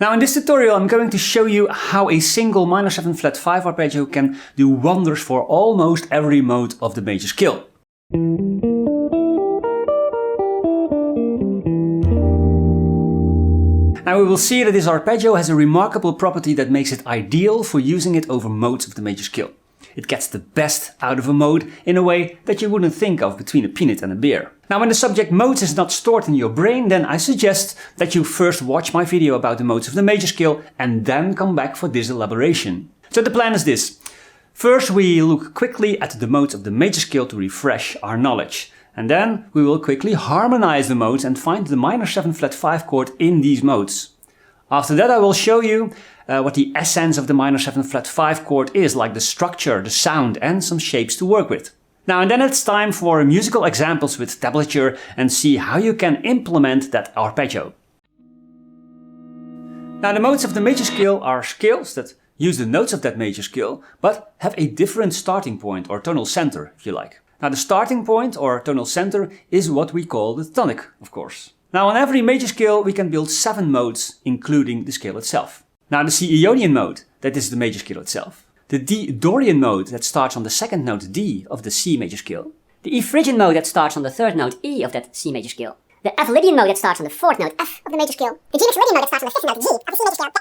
Now in this tutorial I'm going to show you how a single minor 7 flat 5 arpeggio can do wonders for almost every mode of the major scale. Now we will see that this arpeggio has a remarkable property that makes it ideal for using it over modes of the major scale. It gets the best out of a mode in a way that you wouldn't think of between a peanut and a beer. Now when the subject modes is not stored in your brain, then I suggest that you first watch my video about the modes of the major scale and then come back for this elaboration. So the plan is this. First we look quickly at the modes of the major scale to refresh our knowledge. And then we will quickly harmonize the modes and find the minor 7 flat 5 chord in these modes. After that I will show you what the essence of the minor 7 flat 5 chord is, like the structure, the sound and some shapes to work with. Now and then it's time for musical examples with tablature and see how you can implement that arpeggio. Now the modes of the major scale are scales that use the notes of that major scale but have a different starting point or tonal center, if you like. Now the starting point or tonal center is what we call the tonic, of course. Now on every major scale we can build 7 modes, including the scale itself. Now the C Aeolian mode, that is the major scale itself. The D Dorian mode that starts on the second note D of the C major scale. The E Phrygian mode that starts on the third note E of that C major scale. The F Lydian mode that starts on the fourth note F of the major scale. The G Mixolydian mode that starts on the fifth note G of the C major scale.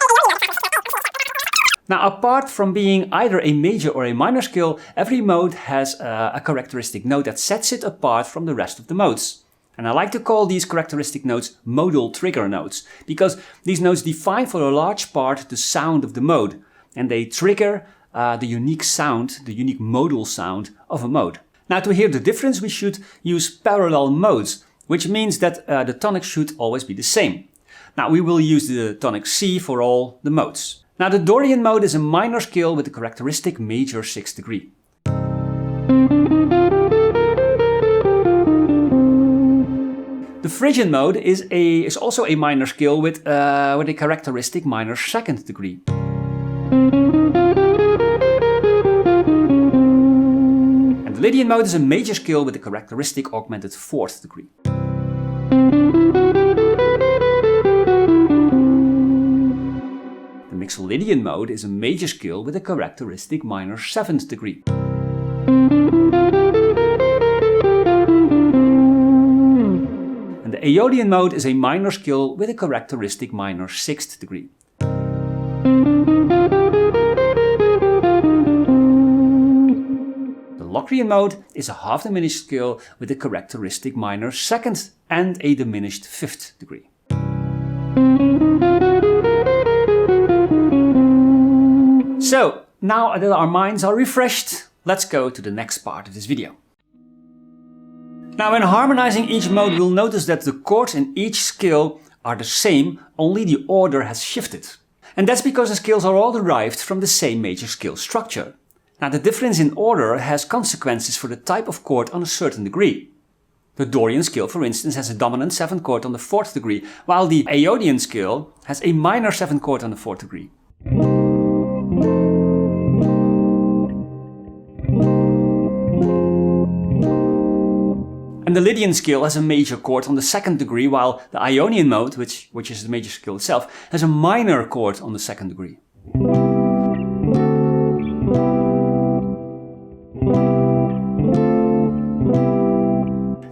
Now apart from being either a major or a minor scale, every mode has a characteristic note that sets it apart from the rest of the modes. And I like to call these characteristic notes modal trigger notes, because these notes define for a large part the sound of the mode, and they trigger the unique sound, the unique modal sound of a mode. Now to hear the difference we should use parallel modes, which means that the tonic should always be the same. Now we will use the tonic C for all the modes. Now the Dorian mode is a minor scale with the characteristic major 6th degree. The Phrygian mode is also a minor scale with a characteristic minor 2nd degree. And the Lydian mode is a major scale with a characteristic augmented 4th degree. The Mixolydian mode is a major scale with a characteristic minor 7th degree. The Aeolian mode is a minor scale with a characteristic minor 6th degree. The Locrian mode is a half diminished scale with a characteristic minor 2nd and a diminished 5th degree. So, now that our minds are refreshed, let's go to the next part of this video. Now when harmonizing each mode we'll notice that the chords in each scale are the same, only the order has shifted. And that's because the scales are all derived from the same major scale structure. Now the difference in order has consequences for the type of chord on a certain degree. The Dorian scale, for instance, has a dominant 7th chord on the 4th degree, while the Aeolian scale has a minor 7th chord on the 4th degree. And the Lydian scale has a major chord on the 2nd degree, while the Ionian mode, which is the major scale itself, has a minor chord on the 2nd degree.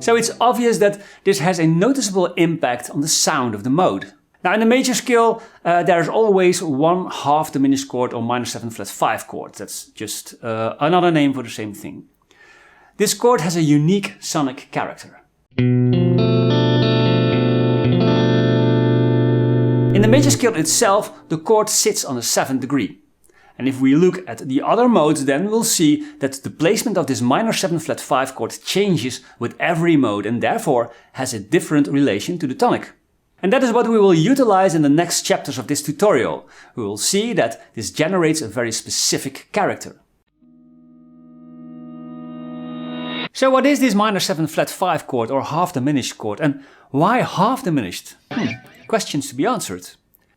So it's obvious that this has a noticeable impact on the sound of the mode. Now in the major scale there is always one half diminished chord or minor 7 flat 5 chord. That's just another name for the same thing. This chord has a unique sonic character. In the major scale itself, the chord sits on the 7th degree. And if we look at the other modes, then we'll see that the placement of this minor 7 flat 5 chord changes with every mode and therefore has a different relation to the tonic. And that is what we will utilize in the next chapters of this tutorial. We will see that this generates a very specific character. So what is this minor 7 flat 5 chord or half diminished chord, and why half diminished? Questions to be answered.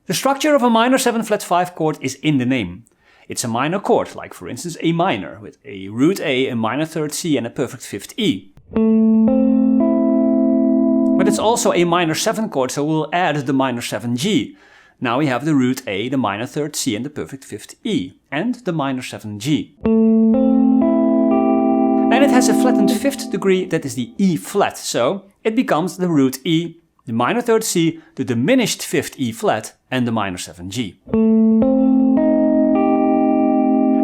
The structure of a minor 7 flat 5 chord is in the name. It's a minor chord, like for instance A minor, with a root A, a minor 3rd C and a perfect 5th E. But it's also a minor 7 chord, so we'll add the minor 7 G. Now we have the root A, the minor third C and the perfect fifth E, and the minor 7 G. And it has a flattened fifth degree that is the E flat, so it becomes the root E, the minor third C, the diminished fifth E flat and the minor 7 G.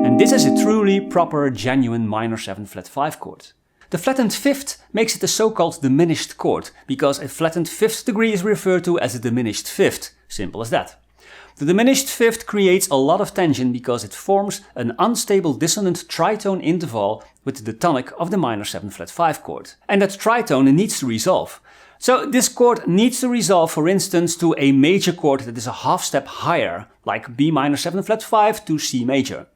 And this is a truly proper, genuine minor 7 flat 5 chord. The flattened fifth makes it a so-called diminished chord, because a flattened fifth degree is referred to as a diminished fifth. Simple as that. The diminished fifth creates a lot of tension because it forms an unstable dissonant tritone interval with the tonic of the minor 7 flat 5 chord. And that tritone needs to resolve. So this chord needs to resolve, for instance, to a major chord that is a half step higher, like B minor 7 flat 5 to C major.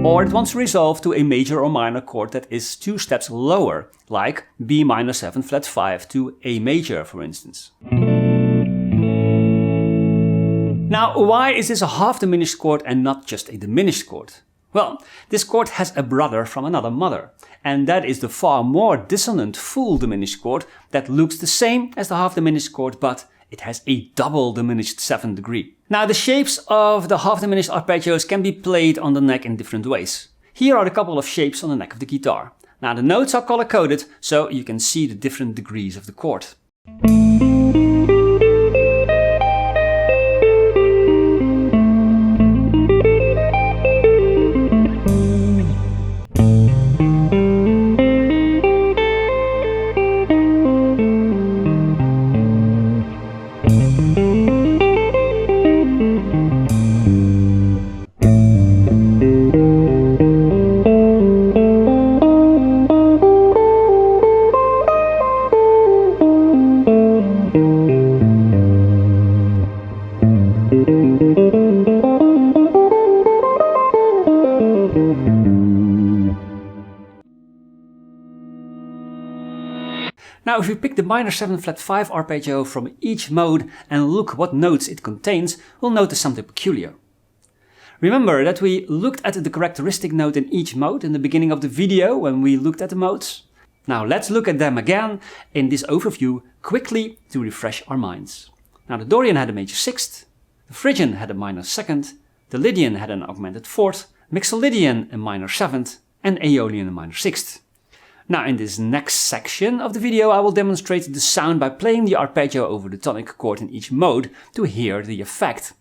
Or it wants to resolve to a major or minor chord that is 2 steps lower, like B minor 7 flat 5 to A major, for instance. Now, why is this a half diminished chord and not just a diminished chord? Well, this chord has a brother from another mother, and that is the far more dissonant full diminished chord that looks the same as the half diminished chord, but it has a double diminished 7th degree. Now, the shapes of the half diminished arpeggios can be played on the neck in different ways. Here are a couple of shapes on the neck of the guitar. Now, the notes are color coded, so you can see the different degrees of the chord. Now if we pick the minor 7 flat 5 arpeggio from each mode and look what notes it contains, we'll notice something peculiar. Remember that we looked at the characteristic note in each mode in the beginning of the video when we looked at the modes? Now let's look at them again in this overview quickly to refresh our minds. Now the Dorian had a major 6th, the Phrygian had a minor 2nd, the Lydian had an augmented 4th, Mixolydian a minor 7th, and Aeolian a minor 6th. Now in this next section of the video I will demonstrate the sound by playing the arpeggio over the tonic chord in each mode to hear the effect.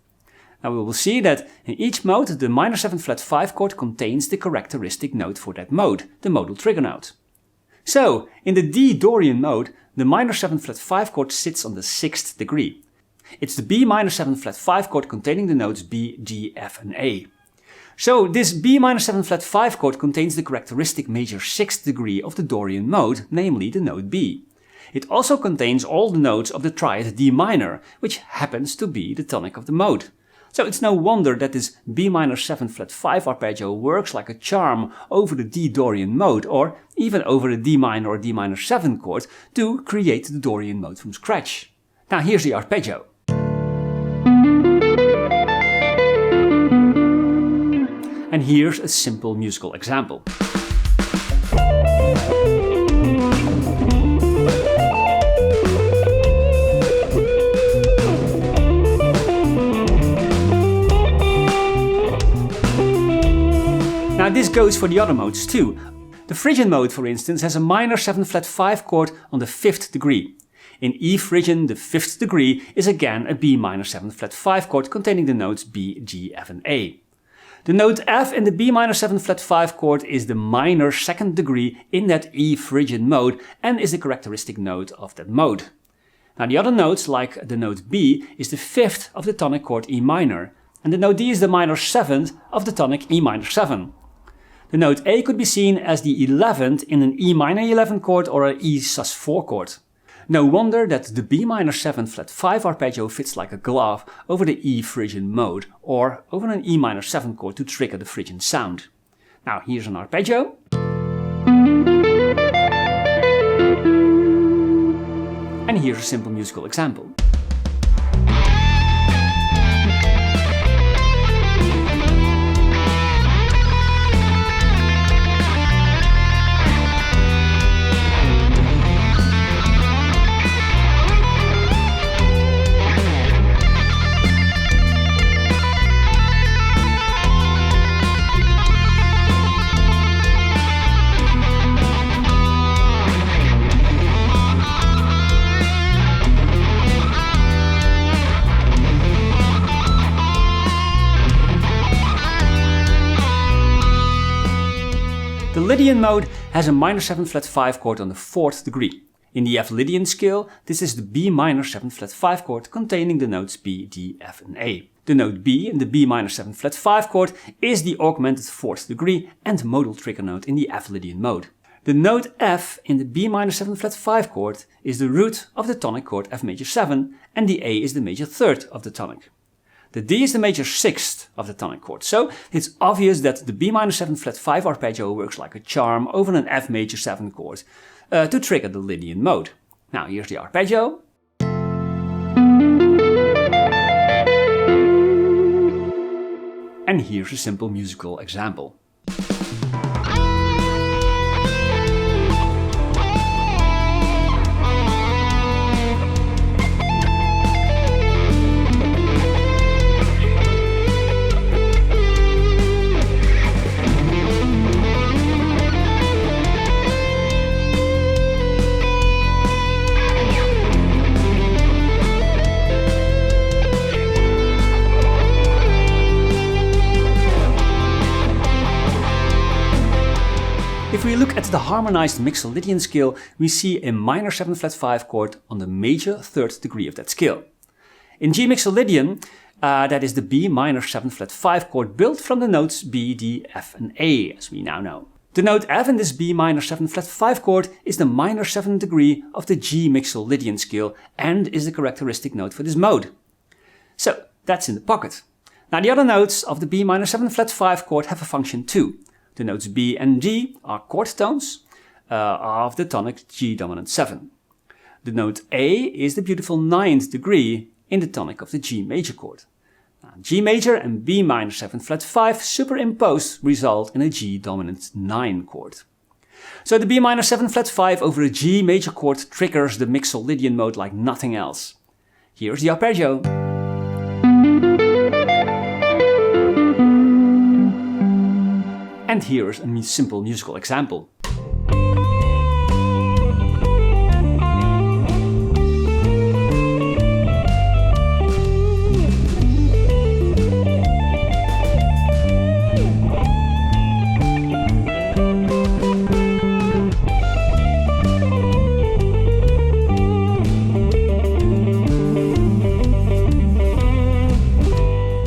Now we will see that in each mode the minor 7 flat 5 chord contains the characteristic note for that mode, the modal trigger note. So in the D Dorian mode the minor 7 flat 5 chord sits on the 6th degree. It's the B minor 7 flat 5 chord containing the notes B, G, F and A. So this B minor 7 flat 5 chord contains the characteristic major 6th degree of the Dorian mode, namely the note B. It also contains all the notes of the triad D minor, which happens to be the tonic of the mode. So it's no wonder that this B minor 7 flat 5 arpeggio works like a charm over the D Dorian mode, or even over the D minor or D minor 7 chord to create the Dorian mode from scratch. Now here's the arpeggio. And here's a simple musical example. Now this goes for the other modes too. The Phrygian mode, for instance, has a minor 7 flat 5 chord on the 5th degree. In E Phrygian, the 5th degree is again a B minor 7 flat 5 chord containing the notes B, G, F and A. The note F in the B minor 7 flat 5 chord is the minor 2nd degree in that E Phrygian mode and is the characteristic note of that mode. Now the other notes, like the note B, is the 5th of the tonic chord E minor, and the note D is the minor 7th of the tonic E minor 7. The note A could be seen as the 11th in an E minor 11 chord or an E sus4 chord. No wonder that the B minor 7 flat 5 arpeggio fits like a glove over the E Phrygian mode, or over an E minor 7 chord to trigger the Phrygian sound. Now here's an arpeggio. And here's a simple musical example. Lydian mode has a minor 7 flat 5 chord on the 4th degree. In the F Lydian scale, this is the B minor 7 flat 5 chord containing the notes B, D, F and A. The note B in the B minor 7 flat 5 chord is the augmented 4th degree and modal trigger note in the F Lydian mode. The note F in the B minor 7 flat 5 chord is the root of the tonic chord F major 7 and the A is the major 3rd of the tonic. The D is the major 6th of the tonic chord, so it's obvious that the B minor 7 flat 5 arpeggio works like a charm over an F major 7 chord to trigger the Lydian mode. Now here's the arpeggio. And here's a simple musical example. If we look at the harmonized Mixolydian scale, we see a minor 7 flat 5 chord on the major 3rd degree of that scale. In G Mixolydian, that is the B minor 7 flat 5 chord built from the notes B, D, F and A, as we now know. The note F in this B minor 7 flat 5 chord is the minor 7th degree of the G Mixolydian scale and is the characteristic note for this mode. So that's in the pocket. Now the other notes of the B minor 7 flat 5 chord have a function too. The notes B and D are chord tones of the tonic G dominant 7. The note A is the beautiful 9th degree in the tonic of the G major chord. Now, G major and B minor 7 flat 5 superimposed result in a G dominant 9 chord. So the B minor 7 flat 5 over a G major chord triggers the Mixolydian mode like nothing else. Here's the arpeggio. And here's a simple musical example.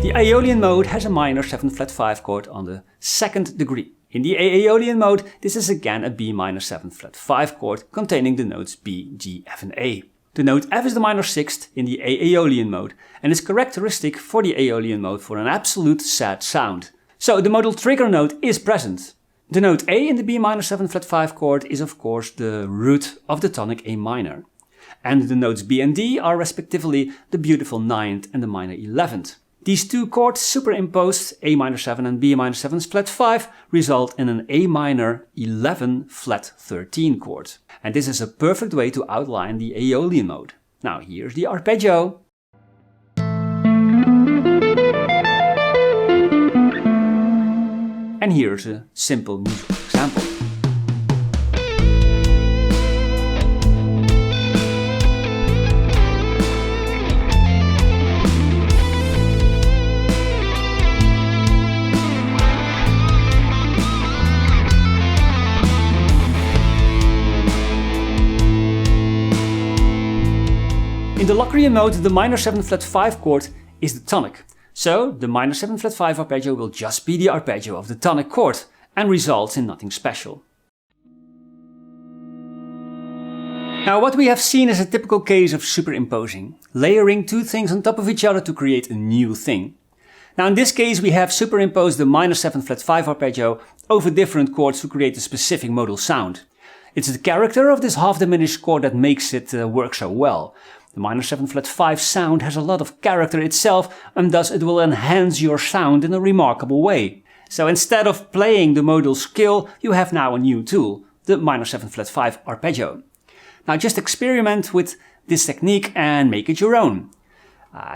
The Aeolian mode has a minor 7 flat 5 chord on the 2nd degree. In the Aeolian mode, this is again a B minor 7 flat 5 chord containing the notes B, D, F and A. The note F is the minor 6th in the Aeolian mode and is characteristic for the Aeolian mode for an absolute sad sound. So the modal trigger note is present. The note A in the B minor 7 flat 5 chord is of course the root of the tonic A minor. And the notes B and D are respectively the beautiful 9th and the minor 11th. These two chords superimposed, A minor 7 and B minor 7 flat 5, result in an A minor 11 flat 13 chord. And this is a perfect way to outline the Aeolian mode. Now here's the arpeggio. And here's a simple musical example. In the Locrian mode, the minor 7 flat 5 chord is the tonic. So the minor 7 flat 5 arpeggio will just be the arpeggio of the tonic chord and results in nothing special. Now what we have seen is a typical case of superimposing, layering two things on top of each other to create a new thing. Now in this case we have superimposed the minor 7 flat 5 arpeggio over different chords to create a specific modal sound. It's the character of this half diminished chord that makes it work so well. The minor 7 flat 5 sound has a lot of character itself and thus it will enhance your sound in a remarkable way. So instead of playing the modal scale, you have now a new tool, the minor 7 flat 5 arpeggio. Now just experiment with this technique and make it your own.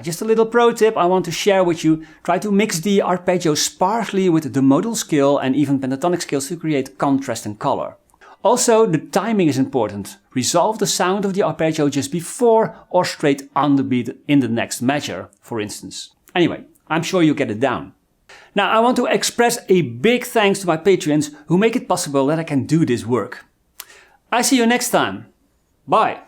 Just a little pro tip I want to share with you. Try to mix the arpeggio sparsely with the modal scale and even pentatonic scales to create contrast and color. Also, the timing is important. Resolve the sound of the arpeggio just before or straight on the beat in the next measure, for instance. Anyway, I'm sure you get it down. Now I want to express a big thanks to my patrons who make it possible that I can do this work. I see you next time. Bye!